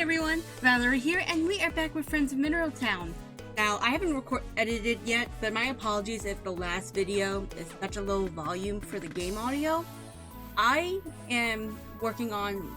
everyone, Valerie here, and we are back with Friends of Mineral Town. Now, I haven't edited yet, but my apologies if the last video is such a low volume for the game audio. I am working on,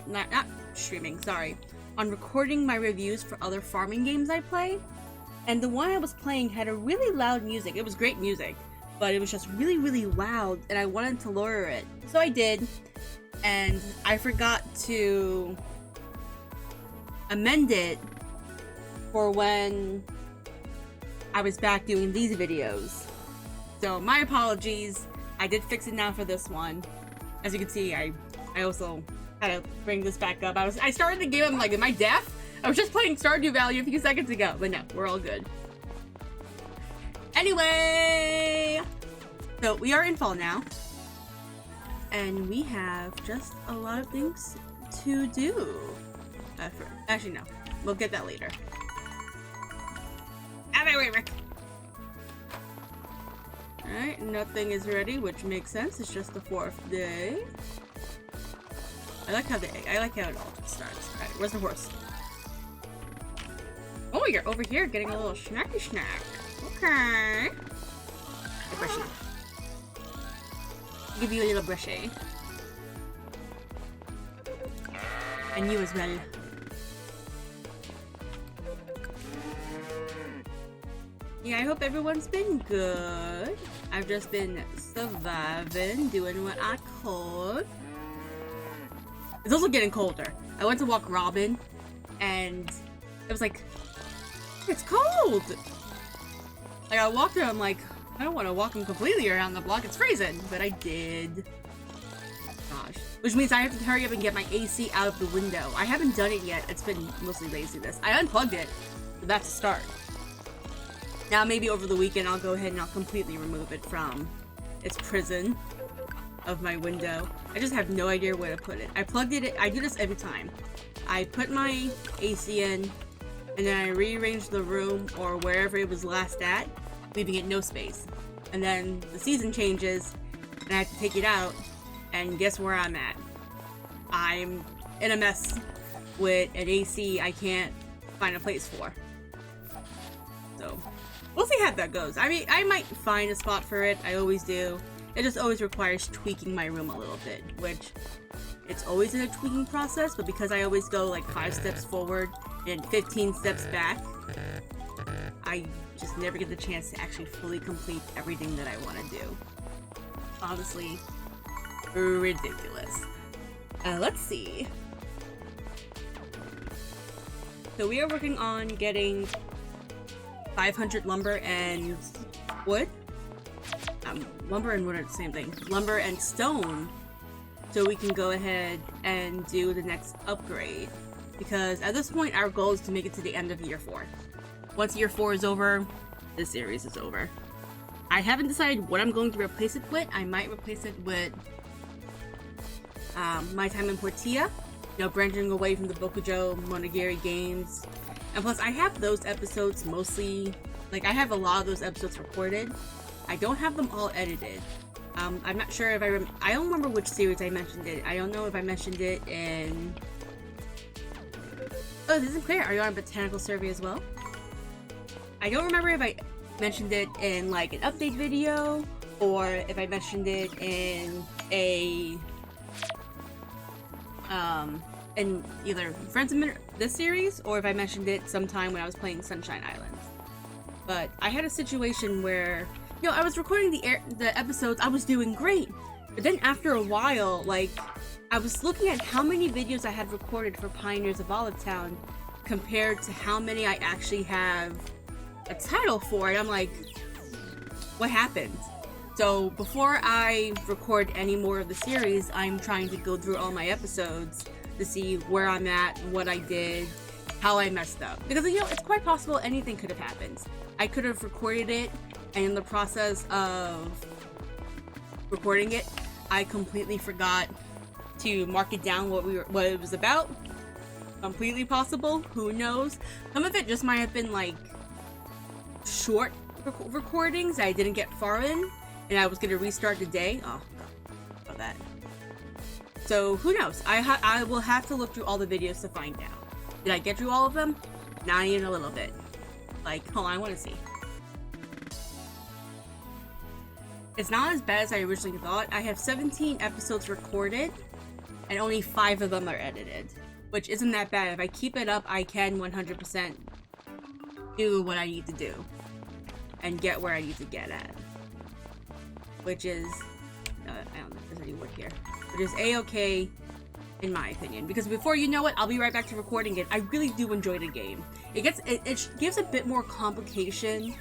not streaming, sorry, on recording my reviews for other farming games I play, and the one I was playing had a really loud music. It was great music, but it was just really, really loud, and I wanted to lower it. So I did, and I forgot to amend it for when I was back doing these videos. So my apologies. I did fix it now for this one. As you can see, I also had to bring this back up. I started the game, I'm like, am I deaf? I was just playing Stardew Valley a few seconds ago, but no, we're all good. Anyway, so we are in fall now, and we have just a lot of things to do. Actually, no. We'll get that later. Out of my way, Rick! Alright, nothing is ready, which makes sense. It's just the 4th day. I like how it all just starts. Alright, where's the horse? Oh, you're over here getting a little snacky snack. Okay. A brushy. I'll give you a little brushy. And you as well. Yeah, I hope everyone's been good. I've just been surviving, doing what I could. It's also getting colder. I went to walk Robin, and it was like, it's cold! Like, I walked her, I'm like, I don't want to walk him completely around the block, it's freezing. But I did. Gosh. Which means I have to hurry up and get my AC out of the window. I haven't done it yet, it's been mostly laziness. I unplugged it, but that's a start. Now maybe over the weekend I'll go ahead and I'll completely remove it from its prison of my window. I just have no idea where to put it. I plugged it, I do this every time. I put my AC in, and then I rearrange the room or wherever it was last at, leaving it no space. And then the season changes, and I have to take it out, and guess where I'm at? I'm in a mess with an AC I can't find a place for. So, we'll see how that goes. I mean, I might find a spot for it. I always do. It just always requires tweaking my room a little bit, which it's always in a tweaking process, but because I always go like 5 steps forward and 15 steps back, I just never get the chance to actually fully complete everything that I want to do. Honestly, ridiculous. Let's see. So we are working on getting 500 lumber and wood. Lumber and wood are the same thing. Lumber and stone. So we can go ahead and do the next upgrade. Because at this point, our goal is to make it to the end of year 4. Once year 4 is over, this series is over. I haven't decided what I'm going to replace it with. I might replace it with My Time in Portilla. Branching away from the Bokujo Monogiri games. And plus, I have those episodes mostly, like, I have a lot of those episodes recorded. I don't have them all edited. I'm not sure if I don't remember which series I mentioned it. I don't know if I mentioned it in... Oh, this isn't clear. Are you on a botanical survey as well? I don't remember if I mentioned it in, like, an update video, or if I mentioned it in a... in either Friends of this series, or if I mentioned it sometime when I was playing Sunshine Island. But I had a situation where, I was recording the episodes, I was doing great, but then after a while, like, I was looking at how many videos I had recorded for Pioneers of Olive Town compared to how many I actually have a title for, and I'm like, what happened? So before I record any more of the series, I'm trying to go through all my episodes to see where I'm at, what I did, how I messed up. Because, it's quite possible anything could have happened. I could have recorded it, and in the process of recording it, I completely forgot to mark it down what it was about. Completely possible. Who knows? Some of it just might have been, like, short recordings I didn't get far in, and I was going to restart the day. Oh, about that. So who knows? I will have to look through all the videos to find out. Did I get through all of them? Not even a little bit. Like, hold on, I want to see. It's not as bad as I originally thought. I have 17 episodes recorded, and only 5 of them are edited. Which isn't that bad. If I keep it up, I can 100% do what I need to do. And get where I need to get at. Which is... I don't know if there's any wood here. Which is A-okay, in my opinion. Because before you know it, I'll be right back to recording it. I really do enjoy the game. It gives a bit more complication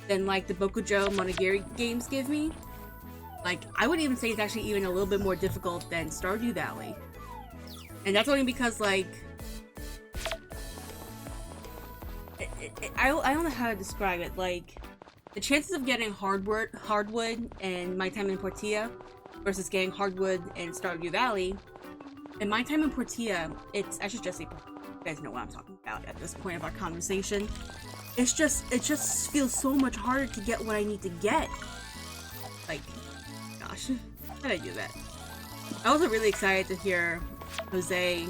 than like the Bokujo Monogiri games give me. Like, I would even say it's actually even a little bit more difficult than Stardew Valley. And that's only because, like... I don't know how to describe it. Like, the chances of getting hardwood in My Time in Portia versus getting hardwood in Stardew Valley. In My Time in Portia, it's... I should just say... You guys know what I'm talking about at this point of our conversation. It just feels so much harder to get what I need to get. Like, gosh, how did I do that? I was really excited to hear Jose,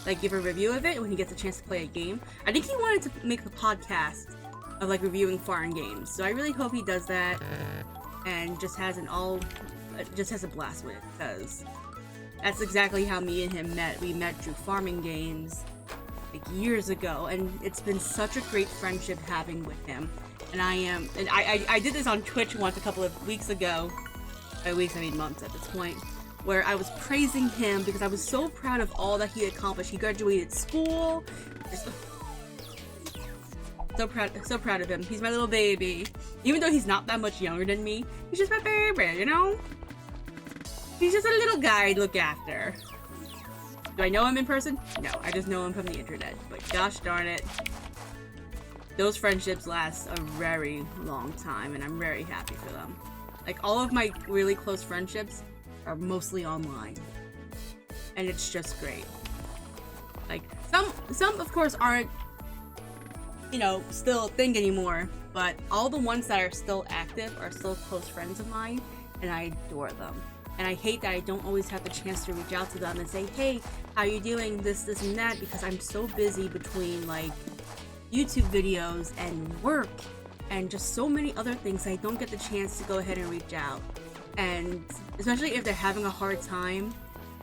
like, give a review of it when he gets a chance to play a game. I think he wanted to make a podcast of, like, reviewing foreign games. So I really hope he does that and just has a blast with it, because that's exactly how me and him met. We met through farming games, like, years ago, and it's been such a great friendship having with him. And I did this on Twitch once a couple of weeks ago. By weeks, I mean months at this point, where I was praising him because I was so proud of all that he accomplished. He graduated school. So proud of him. He's my little baby. Even though he's not that much younger than me, he's just my baby, you know? He's just a little guy to look after. Do I know him in person? No, I just know him from the internet. But gosh darn it, those friendships last a very long time, and I'm very happy for them. Like, all of my really close friendships are mostly online, and it's just great. Like, some of course aren't, you know, still a thing anymore, but all the ones that are still active are still close friends of mine, and I adore them. And I hate that I don't always have the chance to reach out to them and say, hey, how you doing, this and that, because I'm so busy between, like, YouTube videos and work and just so many other things, I don't get the chance to go ahead and reach out. And especially if they're having a hard time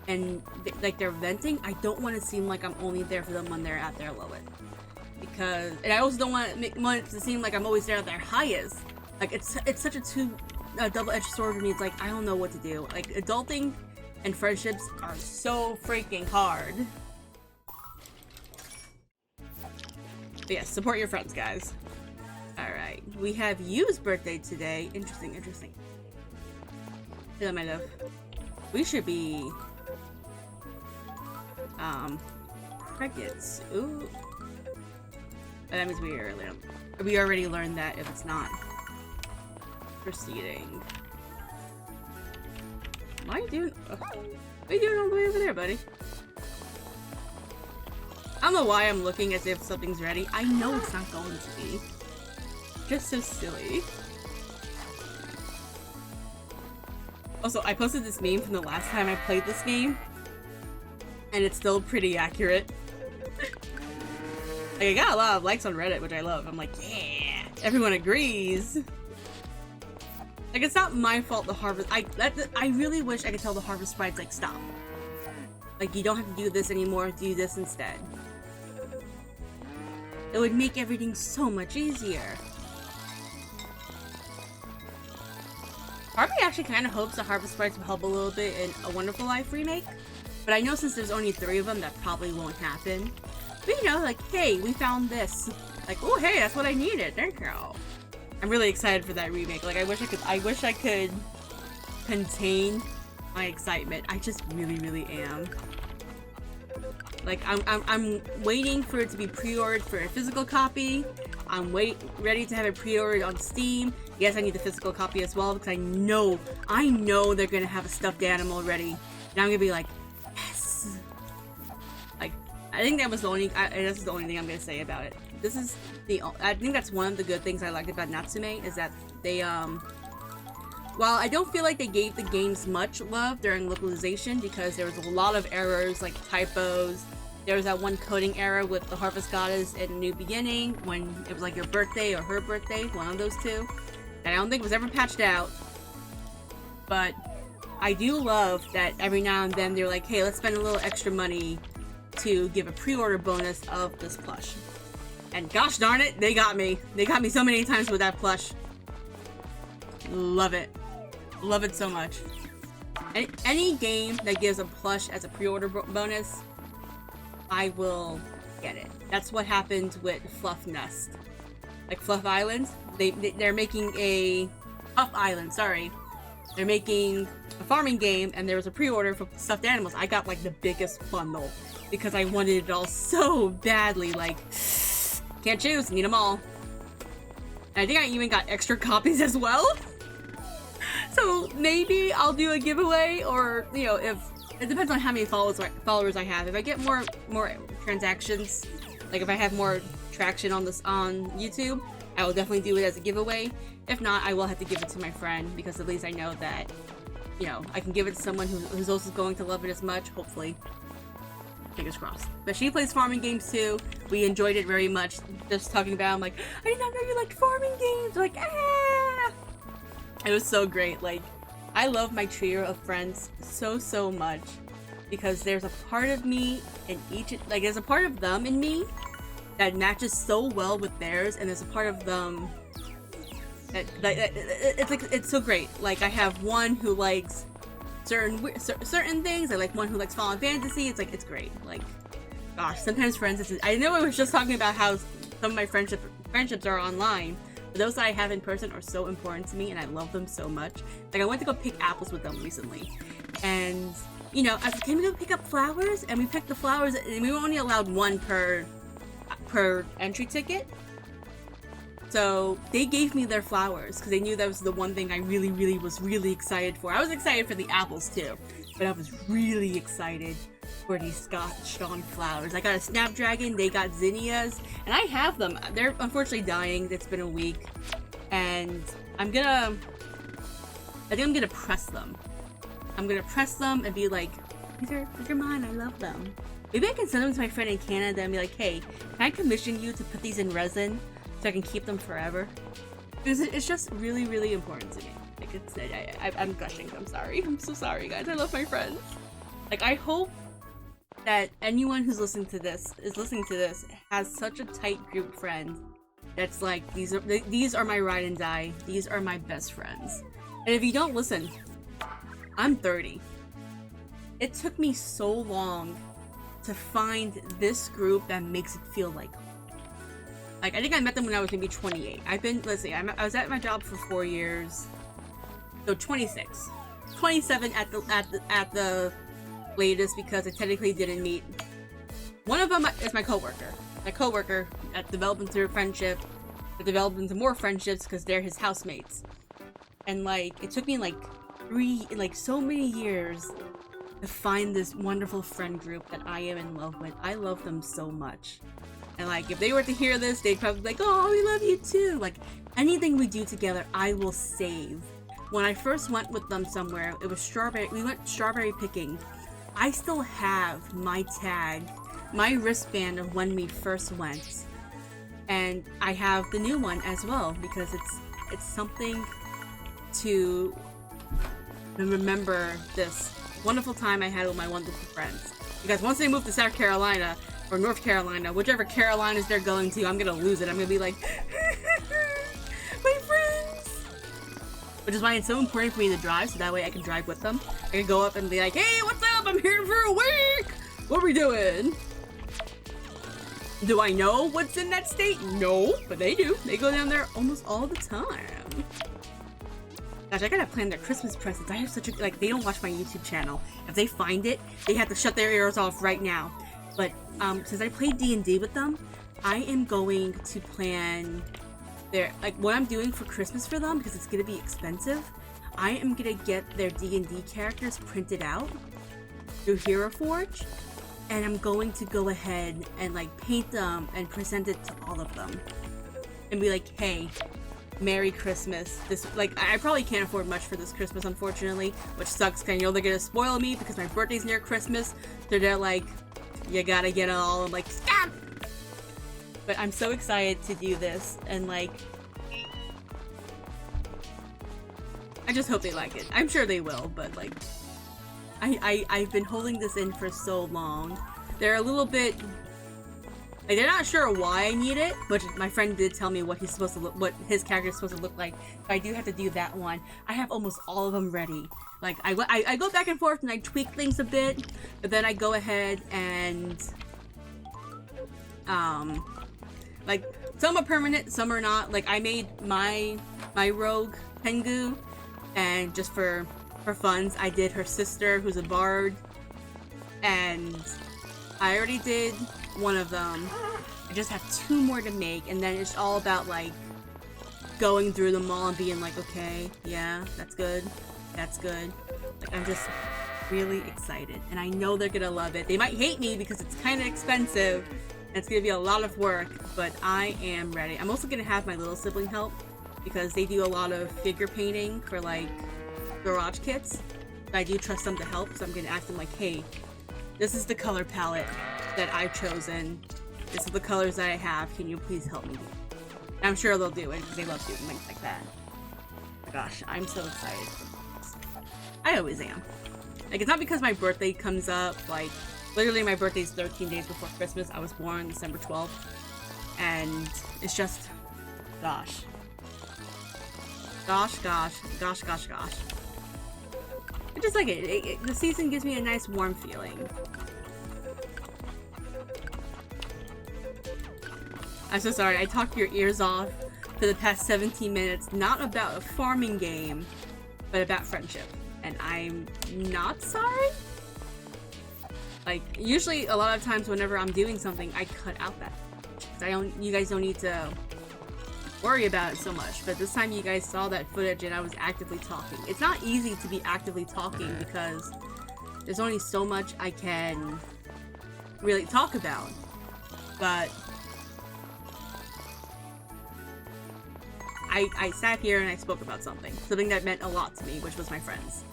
and like they're venting, I don't want to seem like I'm only there for them when they're at their lowest. And I also don't want it to seem like I'm always there at their highest. Like, it's such a double-edged sword for me. It's like, I don't know what to do. Like, adulting and friendships are so freaking hard. But yeah, support your friends, guys. Alright, we have Yu's birthday today. Interesting. Hello, my love. We should be pregnant. Ooh. But that means we already learned that if it's not proceeding. What are you doing? What are you doing all the way over there, buddy? I don't know why I'm looking as if something's ready. I know it's not going to be. Just so silly. Also, I posted this meme from the last time I played this game, and it's still pretty accurate. Like, I got a lot of likes on Reddit, which I love. I'm like, yeah, everyone agrees. Like, it's not my fault the harvest. I really wish I could tell the harvest sprites, like, stop. Like, you don't have to do this anymore, do this instead. It would make everything so much easier. Part of me actually kind of hopes the harvest sprites will help a little bit in A Wonderful Life remake. But I know since there's only 3 of them, that probably won't happen. But you know, like, hey, we found this. Like, oh, hey, that's what I needed. Thank you. I'm really excited for that remake. Like, I wish I could contain my excitement. I just really am. Like, I'm waiting for it to be pre-ordered for a physical copy. I'm ready to have it pre-ordered on Steam. Yes, I need the physical copy as well because I know they're gonna have a stuffed animal ready, and I'm gonna be like, yes. Like, I think that was the only. This is the only thing I'm gonna say about it. I think that's one of the good things I liked about Natsume is that they while I don't feel like they gave the games much love during localization because there was a lot of errors like typos. There was that one coding error with the Harvest Goddess in A New Beginning when it was like your birthday or her birthday, one of those two. And I don't think it was ever patched out. But I do love that every now and then they're like, hey, let's spend a little extra money to give a pre-order bonus of this plush. And gosh darn it, they got me. They got me so many times with that plush. Love it. Love it so much. Any game that gives a plush as a pre-order bonus, I will get it. That's what happened with Fluff Nest. Like Fluff Island, they're making a... Puff Island, sorry. They're making a farming game, and there was a pre-order for stuffed animals. I got like the biggest bundle because I wanted it all so badly. Like, can't choose, need them all. And I think I even got extra copies as well. So maybe I'll do a giveaway, or you know, if it depends on how many followers I have. If I get more transactions, like if I have more traction on this on YouTube, I will definitely do it as a giveaway. If not, I will have to give it to my friend because at least I know that, you know, I can give it to someone who's also going to love it as much. Hopefully, fingers crossed. But she plays farming games too. We enjoyed it very much. Just talking about, I'm like, I did not know you liked farming games. Like, ah. It was so great. Like, I love my trio of friends so much because there's a part of me in each, like there's a part of them in me that matches so well with theirs, and there's a part of them that it's like, it's so great. Like, I have one who likes certain things. I like one who likes Final Fantasy. It's like, it's great. Like, gosh, sometimes friends, I know I was just talking about how some of my friendships are online. Those that I have in person are so important to me, and I love them so much. Like, I went to go pick apples with them recently, and you know, I said, can we go pick up flowers? And we picked the flowers, and we were only allowed one per entry ticket. So they gave me their flowers because they knew that was the one thing I really was excited for. I was excited for the apples too, but I was really excited for these Scotch flowers. I got a Snapdragon, they got zinnias, and I have them. They're unfortunately dying. It's been a week, and I think I'm gonna press them. I'm gonna press them and be like, these are mine, I love them. Maybe I can send them to my friend in Canada and be like, hey, can I commission you to put these in resin so I can keep them forever? Because it's just really important to me. Like, I'm gushing, I'm sorry. I'm so sorry, guys. I love my friends. Like, I hope that anyone who's listening to this has such a tight group of friends that's like, these are my ride and die. These are my best friends. And if you don't listen, I'm 30. It took me so long to find this group that makes it feel like home. Like, I think I met them when I was maybe 28. I was at my job for 4 years. So 26. 27 at the latest, because I technically didn't meet. One of them is my coworker. My coworker that developed into a friendship, that developed into more friendships because they're his housemates. And like, it took me like so many years to find this wonderful friend group that I am in love with. I love them so much. And like, if they were to hear this, they'd probably be like, oh, we love you too. Like, anything we do together, I will save. When I first went with them somewhere, it was strawberry. We went strawberry picking. I still have my tag, my wristband of when we first went. And I have the new one as well, because it's something to remember this wonderful time I had with my wonderful friends. Because once they move to South Carolina, or North Carolina, whichever Carolinas they're going to, I'm gonna lose it. I'm gonna be like, my friends! Which is why it's so important for me to drive, so that way I can drive with them. I can go up and be like, hey, what's up? I'm here for a week! What are we doing? Do I know what's in that state? No, but they do. They go down there almost all the time. Gosh, I gotta plan their Christmas presents. I have such a, like, they don't watch my YouTube channel. If they find it, they have to shut their ears off right now. But, since I played D&D with them, I am going to plan like, what I'm doing for Christmas for them, because it's gonna be expensive. I am gonna get their D&D characters printed out through Hero Forge, and I'm going to go ahead and, like, paint them and present it to all of them. And be like, hey, Merry Christmas. This, like, I probably can't afford much for this Christmas, unfortunately, which sucks, because I know they're gonna spoil me because my birthday's near Christmas, so they're like, you gotta get it all. I'm like, stop! But I'm so excited to do this, and like, I just hope they like it. I'm sure they will, but like, I've been holding this in for so long. They're a little bit, like, they're not sure why I need it, but my friend did tell me what he's supposed to look, what his character is supposed to look like. But I do have to do that one. I have almost all of them ready. Like, I go back and forth and I tweak things a bit, but then I go ahead and, like, some are permanent, some are not. Like, I made my rogue Tengu, and just for funds, I did her sister, who's a bard, and I already did one of them. I just have 2 more to make, and then it's all about like going through them all and being like, okay, yeah, that's good, that's good. Like, I'm just really excited, and I know they're gonna love it. They might hate me because it's kind of expensive and it's gonna be a lot of work, but I am ready. I'm also gonna have my little sibling help because they do a lot of figure painting for like garage kits. I do trust them to help, so I'm gonna ask them like, hey, this is the color palette that I've chosen. This is the colors that I have. Can you please help me? And I'm sure they'll do it because they love doing things like that. Gosh, I'm so excited. I always am. Like, it's not because my birthday comes up. Like, literally my birthday's 13 days before Christmas. I was born December 12th. And it's just, gosh. Gosh, gosh, gosh, gosh, gosh. I just like it. The season gives me a nice warm feeling. I'm so sorry, I talked your ears off for the past 17 minutes, not about a farming game, but about friendship. And I'm not sorry? Like, usually a lot of times whenever I'm doing something, I cut out that. You guys don't need to worry about it so much, but this time you guys saw that footage and I was actively talking. It's not easy to be actively talking because there's only so much I can really talk about, but I sat here and I spoke about something that meant a lot to me, which was my friends.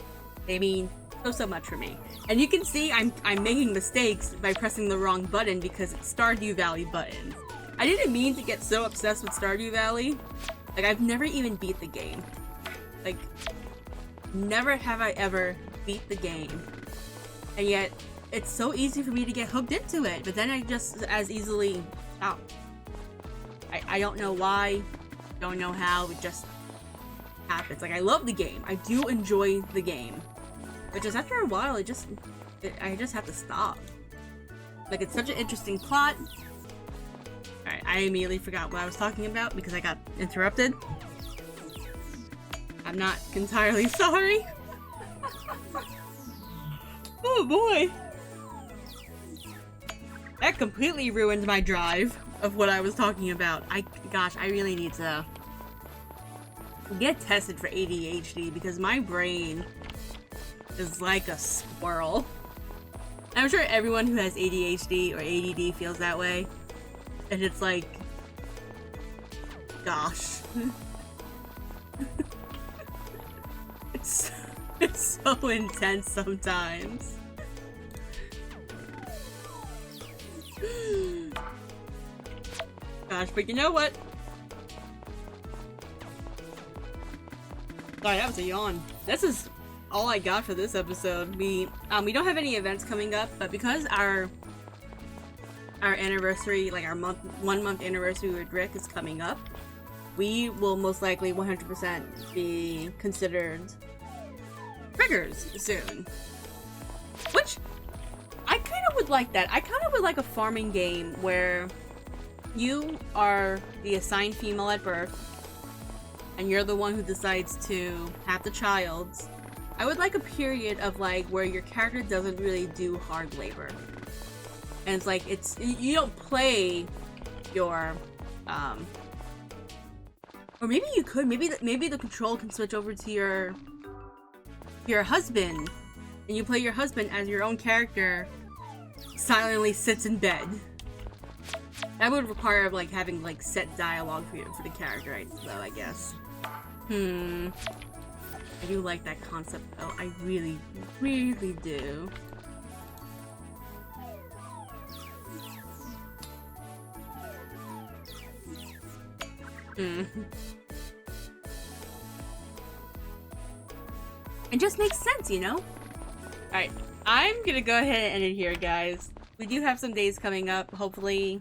They mean so much for me. And you can see I'm making mistakes by pressing the wrong button because it's Stardew Valley buttons. I didn't mean to get so obsessed with Stardew Valley. Like, I've never even beat the game. Like, never have I ever beat the game. And yet, it's so easy for me to get hooked into it, but then I just as easily stop. I don't know why, don't know how, it just happens. Like, I love the game. I do enjoy the game. But just after a while, I just have to stop. Like, it's such an interesting plot. Alright, I immediately forgot what I was talking about because I got interrupted. I'm not entirely sorry. Oh boy. That completely ruined my drive of what I was talking about. Gosh, I really need to get tested for ADHD because my brain is like a squirrel. I'm sure everyone who has ADHD or ADD feels that way. And it's like, gosh. It's so intense sometimes. Gosh, but you know what? Sorry, that was a yawn. This is all I got for this episode. We don't have any events coming up, but because our anniversary, like our 1 month anniversary with Rick is coming up, we will most likely 100% be considered triggers soon. Which, I kind of would like that. I kind of would like a farming game where you are the assigned female at birth, and you're the one who decides to have the child. I would like a period of like where your character doesn't really do hard labor. And it's like, you don't play your, or maybe you could, maybe the control can switch over to your husband, and you play your husband as your own character silently sits in bed. That would require like having like set dialogue for the character, right? So I guess. I do like that concept though. I really, really do. It just makes sense, you know? Alright, I'm gonna go ahead and end it here, guys. We do have some days coming up, hopefully.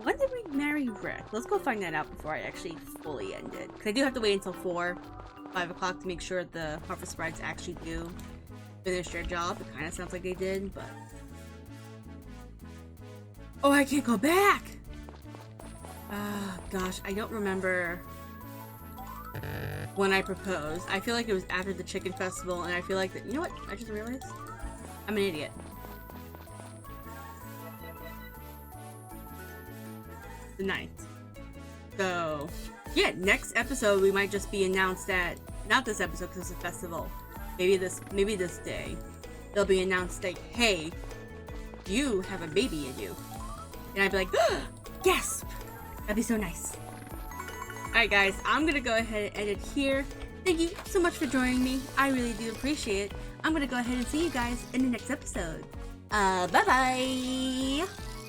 When did we marry Rick? Let's go find that out before I actually fully end it. Because I do have to wait until 5 o'clock to make sure the Harvest Sprites actually do finish their job. It kind of sounds like they did, but... Oh, I can't go back! Gosh, I don't remember when I proposed. I feel like it was after the chicken festival, and I feel like that. You know what? I just realized I'm an idiot. The 9th. So, yeah, next episode we might just be announced that not this episode because it's a festival. Maybe this day they'll be announced like, hey, you have a baby in you, and I'd be like, gasp! That'd be so nice. Alright guys, I'm gonna go ahead and end it here. Thank you so much for joining me. I really do appreciate it. I'm gonna go ahead and see you guys in the next episode. Bye bye!